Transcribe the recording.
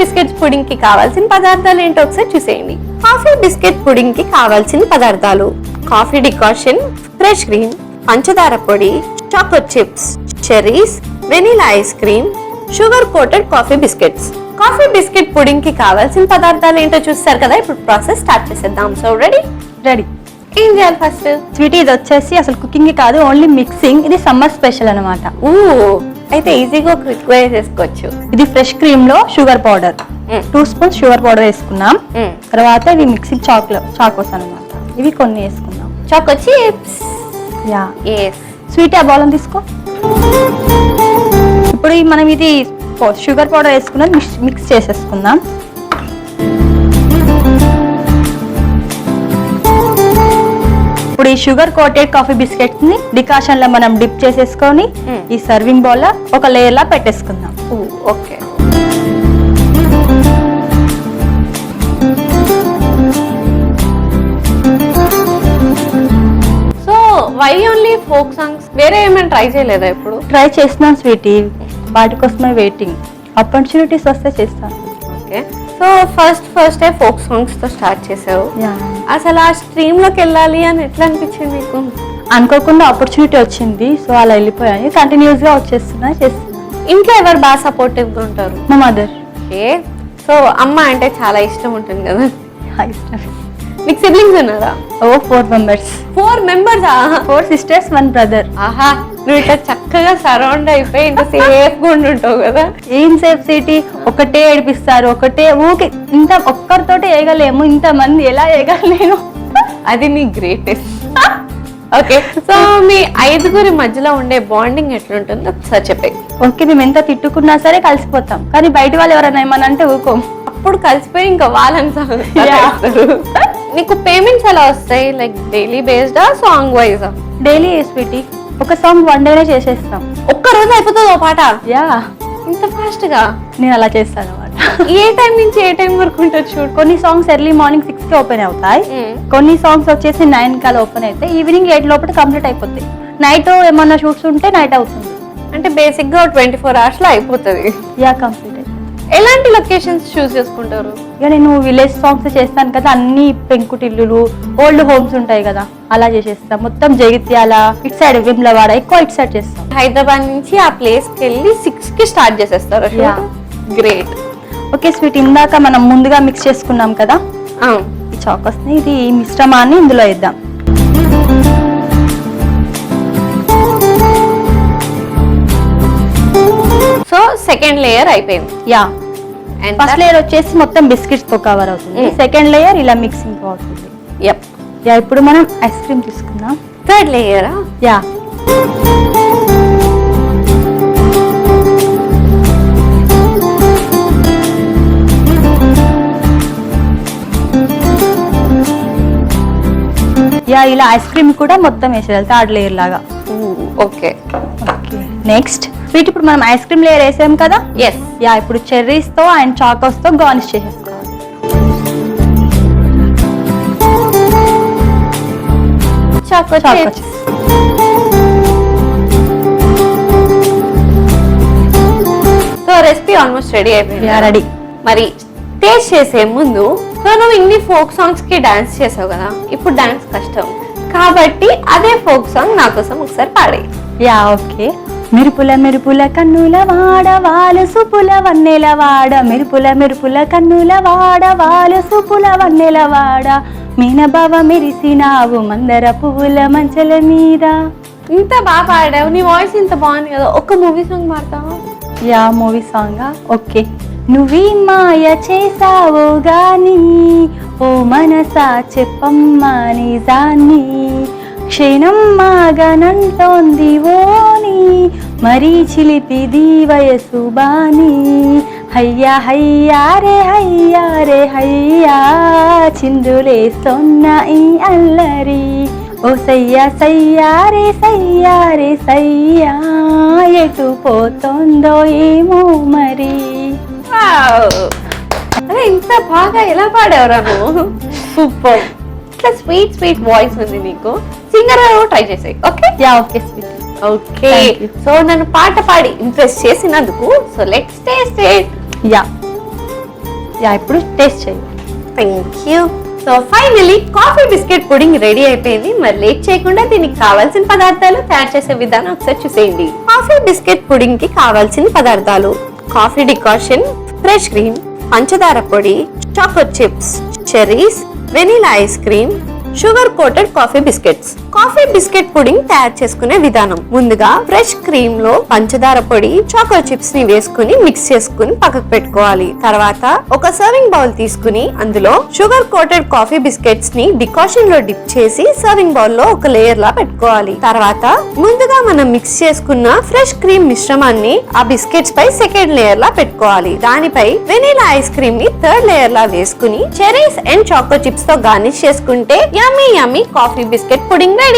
Biscuits pudding కి కావాల్సిన పదార్థాలు ఏంటో ఒకసారి చూసేయండి. కాఫీ బిస్కెట్ పుడింగ్ కి కావాల్సిన పదార్థాలు: కాఫీ డికాషన్, ఫ్రెష్ క్రీమ్, పంచదార పొడి, chocolate chips, cherries, vanilla ice cream, sugar coated coffee biscuits. Coffee biscuit pudding కి కావాల్సిన పదార్థాలు ఏంటో చూస్తారు కదా. ఇప్పుడు ప్రాసెస్ స్టార్ట్ చేసేద్దాం. So ready? ఏం చేయాలి ఫస్ట్? స్వీటీ, ఇది వచ్చేసి అసలు కుకింగ్ కాదు, ఓన్లీ మిక్సింగ్. ఇది సమ్మర్ స్పెషల్ అన్నమాట. అయితే ఈజీగా క్విక్ గా చేసుకోవచ్చు. ఇది ఫ్రెష్ క్రీమ్ లో sugar powder 2 spoons sugar powder వేసుకున్నాం. తర్వాత ఇవి మిక్సింగ్ చాకోస్ అన్నమాట. ఇవి కొన్ని వేసుకున్నాం. Choco chips. Yeah, yes. Sweety, ఆ బౌల్ తీసుకో. ఇప్పుడు మనం ఇది షుగర్ పౌడర్ వేసుకున్నాం, మిక్స్ చేసేసుకుందాం. ఇప్పుడు ఈ షుగర్ కోటెడ్ కాఫీ బిస్కెట్స్ ని డికాషన్ లో మనం డిప్ చేసేసుకొని ఈ సర్వింగ్ బౌల్ లో ఒక లేయర్ లా పెట్టేసుకుందాం. Okay. So why only folk songs? వేరే ఏమైనా ట్రై చేయలేదా? ఇప్పుడు ట్రై చేస్తున్నాం స్వీటీ, వాటి కోసమే వెయిటింగ్. ఆపర్చునిటీస్ వస్తే చేస్తాను. Okay. So first folk songs తో స్టార్ట్ చేసావు. అసలు ఆ స్ట్రీమ్ లోకి వెళ్ళాలి అని ఎట్లా అనిపించింది మీకు? అనుకోకుండా ఆపర్చునిటీ వచ్చింది, సో అలా వెళ్ళిపోయాను. కంటిన్యూస్ గా చేస్తున్నా. ఇంట్లో ఎవరు బాగా సపోర్టివ్ గా ఉంటారు? మా మదర్. ఓకే. సో అమ్మ అంటే చాలా ఇష్టం ఉంటుంది కదా. ఇష్టం. మీకు సిబ్లింగ్స్ ఉన్నారా? 4 మెంబర్స్. 4 మెంబర్స్? 4 sisters 1 brother. ఆహా, నువ్వు ఇట్లా చక్కగా సరౌండ్ అయిపోయి ఇంత సేఫ్ గా ఉంటుంటావు కదా. ఏం సేఫ్ సిటీ, ఒకటే ఏడిపిస్తారు, ఒకటే ఊకి. ఇంత ఒక్కరితోటి వేయగలేము, ఇంత మంది ఎలా వేయగలేను? అది నీ గ్రేటెస్ట్. ఓకే. సో మీ 5గురి మధ్యలో ఉండే బాండింగ్ ఎట్లుంటుందో ఒకసారి చెప్పే. ఓకే, మేము ఎంత తిట్టుకున్నా సరే కలిసిపోతాం, కానీ బయట వాళ్ళు ఎవరైనా ఏమన్నా అంటే ఊకోం. అప్పుడు కలిసిపోయి ఇంకా వాళ్ళని నీకు పేమెంట్స్ ఎలా వస్తాయి? లైక్ డైలీ బేస్డా, సాంగ్ వైజా? డైలీ స్వీటీ, ఒక సాంగ్ 1 డేనే చేసేస్తాం. ఒక్క రోజు అయిపోతుంది ఓ పాట? యా. ఇంత ఫాస్ట్ గా? నేను అలా చేస్తాను అన్నమాట. ఏ టైం నుంచి ఏ టైం వరకు ఉంటుంది షూట్? కొన్ని సాంగ్స్ ఎర్లీ మార్నింగ్ 6 కి ఓపెన్ అవుతాయి, కొన్ని సాంగ్స్ వచ్చేసి 9 కల్లా ఓపెన్ అవుతాయి, ఈవినింగ్ 8 లోపల కంప్లీట్ అయిపోతాయి. నైట్ ఏమన్నా షూట్స్ ఉంటే నైట్ అవుతుంది. అంటే బేసిక్ గా 24 hours లో అయిపోతుంది. Yeah, complete. ఎలాంటి లొకేషన్స్ చూస్ చేసుకుంటారు? ఇక నేను విలేజ్ సాంగ్స్ చేస్తాను కదా, అన్ని పెంకుటిల్లులు, ఓల్డ్ హోమ్స్ ఉంటాయి కదా, అలా చేసేస్తాం. మొత్తం జగిత్యాల ఇటు సైడ్, విమ్లవాడ ఎక్కువ ఇటు సైడ్ చేస్తాం. హైదరాబాద్ నుంచి ఆ ప్లేస్ కి వెళ్ళి 6 కి స్టార్ట్ చేసేస్తారు. గ్రేట్. ఓకే స్వీట్, ఇందాక మనం ముందుగా మిక్స్ చేసుకున్నాం కదా ఈ చాకోస్ ని, ఇది మిశ్రమాన్ని ఇందులో వేద్దాం. సో సెకండ్ లేయర్ అయిపోయింది. యా. ఫస్ట్ లేయర్ వచ్చేసి మొత్తం బిస్కెట్స్ తో కవర్ అవుతుంది, సెకండ్ లేయర్ ఇలా మిక్సింగ్ అవుతుంది. యా, ఇప్పుడు మనం ఐస్ క్రీమ్ తీసుకుందాం. థర్డ్ లేయరా? యా. యా, ఇలా ఐస్ క్రీమ్ కూడా మొత్తం వేసేయాలి థర్డ్ లేయర్ లాగా. ఓకే. నెక్స్ట్ స్వీట్, ఇప్పుడు మనం ఐస్ క్రీమ్ లేయర్ వేసాం కదా. ఎస్. యా, ఇప్పుడు చెర్రీస్ తో అండ్ చాకోస్ తో గార్నిష్ చేసేసుకోవాలి. Choco chips. So recipe almost ready అయిపోయింది. రెడీ. మరి టేస్ట్ చేసే ముందు, సో నువ్వు ఇన్ని ఫోక్ సాంగ్స్ కి డాన్స్ చేసావు కదా, ఇప్పుడు డాన్స్ కష్టం కాబట్టి అదే ఫోక్ సాంగ్ నా కోసం ఒకసారి పాడే. Yeah, okay. మెరుపుల మెరుపుల కన్నుల వాడ వాలు సుపుల వన్నెల వాడ, మెరుపుల మెరుపుల కన్నుల వాడ వాలు సుపుల వన్నెల వాడ, మీనబావ మెరిసినావు మందర పువ్వుల మంచల మీద. ఇంత బాగా పాడావు, నీ వాయిస్ ఇంత బాగుంది కదా, ఒక్క మూవీ సాంగ్ పాడతావా? యా, మూవీ సాంగా? ఓకే. నువ్వీ మాయ చేసావు గాని ఓ మనసా చెప్పమ్మా నిజాన్ని, క్షణం మాగనంటోంది ఓని మరీ చిలిపిది వయసు బాని, హయ్యా హయ్యా రే హయ్యా రే హయ్యా చిందులేస్తోన్న ఈ అల్లరి, ఓ సయ్యా సయ్యా రే సయ్యా రే సయ్యా ఎటు పోతోందో ఏమో మరి. అదే ఇంత బాగా ఎలా పాడావురా నువ్వు, సూపర్. ఇట్లా స్వీట్ స్వీట్ వాయిస్ ఉంది నీకు, సింగర్ ట్రై చేసాయి. Okay. Yeah, okay sweet. Okay. So నన్ను పాట పాడి ఇంప్రెస్ చేసినందుకు, so let's taste it. Yeah. Yeah ఇప్పుడు టేస్ట్ చేయి. Thank you. So finally coffee biscuit pudding ready అయిపోయింది. మరి లేట్ చేయకుండా దీనికి కావాల్సిన పదార్థాలు తయారు చేసే విధానం ఒకసారి చూసేయండి. కాఫీ బిస్కెట్ పుడింగ్ కి కావాల్సిన పదార్థాలు: కాఫీ డికాషన్, ఫ్రెష్ క్రీమ్, పంచదార పొడి, choco chips, cherries, vanilla ice cream, sugar coated coffee biscuits. Coffee biscuit pudding తయారు చేసుకునే విధానం: ముందుగా ఫ్రెష్ క్రీమ్ లో పంచదార పొడి, చాకో చిప్స్ ని వేసుకుని మిక్స్ చేసుకుని పక్కకు పెట్టుకోవాలి. తర్వాత ఒక సర్వింగ్ బౌల్ తీసుకుని అందులో షుగర్ కోటెడ్ కాఫీ బిస్కెట్స్ ని డికాషన్ లో డిప్ చేసి సర్వింగ్ బౌల్ లో ఒక లేయర్ లా పెట్టుకోవాలి. తర్వాత ముందుగా మనం మిక్స్ చేసుకున్న ఫ్రెష్ క్రీమ్ మిశ్రమాన్ని ఆ బిస్కెట్స్ పై సెకండ్ లేయర్ లా పెట్టుకోవాలి. దానిపై వెనిలా ఐస్ క్రీమ్ ని థర్డ్ లేయర్ లా వేసుకుని చెరీస్ అండ్ చాకో చిప్స్ తో గార్నిష్ చేసుకుంటే యమ్మీ యమ్మీ కాఫీ బిస్కెట్ పుడింగ్ రెడీ.